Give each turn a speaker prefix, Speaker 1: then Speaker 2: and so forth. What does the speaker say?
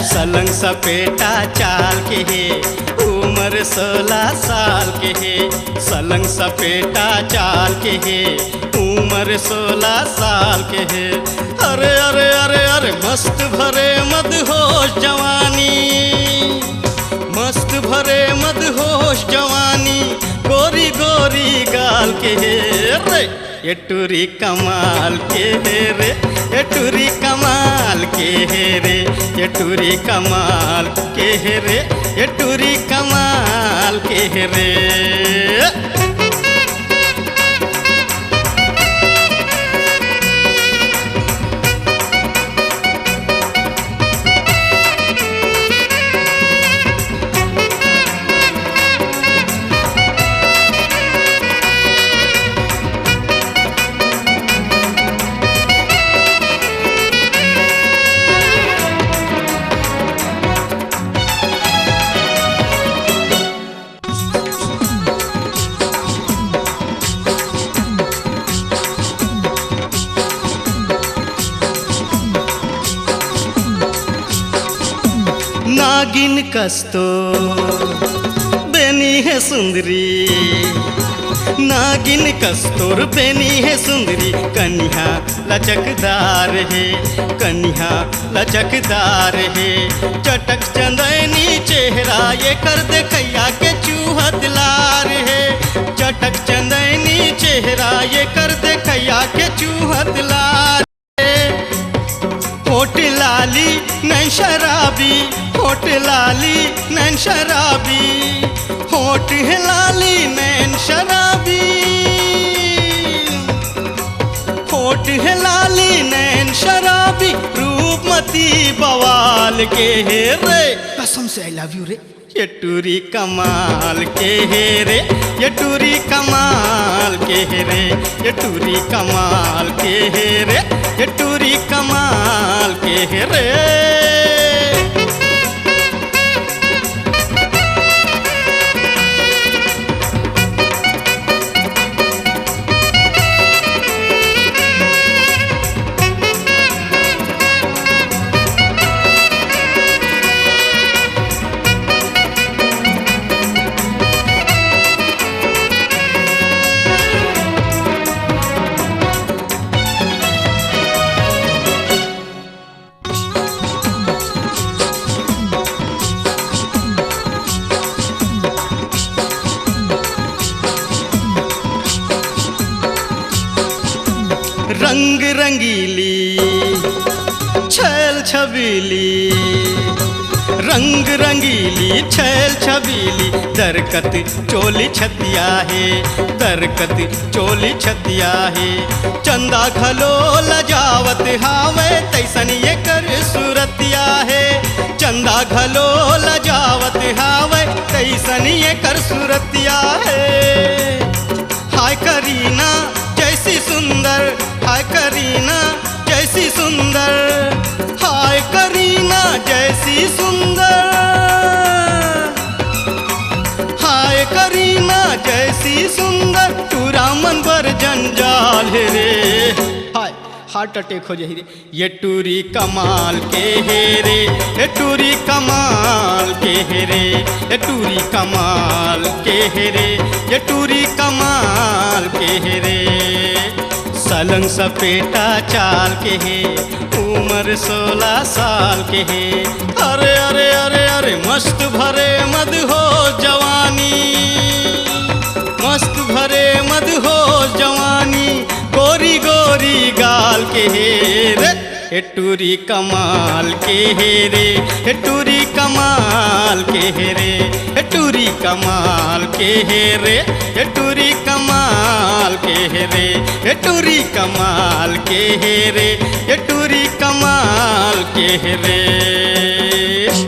Speaker 1: सलंग सपेटा चाल के है, उम्र 16 साल के है। सलंग सपेटा चाल के है, उम्र 16 साल के है। अरे अरे अरे अरे मस्त भरे मदहोश जवानी, मस्त भरे मदहोश जवानी, गोरी गोरी गाल के है रे। ये टूरी कमाल के है रे, ये टूरी कमाल के है रे, ये टूरी कमाल के है रे, ये टूरी कमाल के है रे। नागिन कस्तो बेनी है सुंदरी, नागिन कस्तूर बेनी है सुंदरी। कन्या लचकदार है, कन्या लचकदार है। चटक चंदनी चेहरा ये कर दे कैया के चूहा दिलार है। चटक चंदनी चेहरा ये कर दे कैया के चूहा दिलार है। होठ लाली नैन शराबी, होठ लाली नैन शराबी, होठ है लाली नैन शराबी, होठ है लाली नैन शराबी। रूपमती बवाल के है रे, कसम से आई लव यू रे। ये टूरी कमाल के है रे, ये टूरी कमाल के है रे, ये टूरी कमाल के है रे, ये टूरी कमाल के है रे। रंग रंगीली छैल छबीली, रंग रंगीली छैल छबीली। दरकत चोली छतिया है, दरकत चोली छतिया है। चंदा खलो लजावत हावे तैसन ये कर सूरतिया है। चंदा खलो लजावत हावे तैसन ये कर सूरतिया है। हाय करीना जैसी सुंदर, हाय करीना जैसी सुंदर, हाय करीना जैसी सुंदर, हाय करीना जैसी सुंदर। टूरा मन बर जंजाल है रे, हाय हार्ट अटैक हो जाए रे। ये टूरी कमाल के है रे, ये टूरी कमाल के है रे, ये टूरी कमाल के है रे, ये टूरी कमाल के है रे। सलंग सपेटा चाल के है, उम्र 16 साल के है। अरे अरे अरे अरे मस्त भरे मदहोश जवानी, मस्त भरे मदहोश जवानी, गोरी गोरी के हे रे, हे टूरी कमाल के हे रे, हे टूरी कमाल के हे रे, हे टूरी कमाल के हे रे, हे टूरी कमाल के हे रे, हे टूरी कमाल के हे रे, हे टूरी कमाल के हे रे।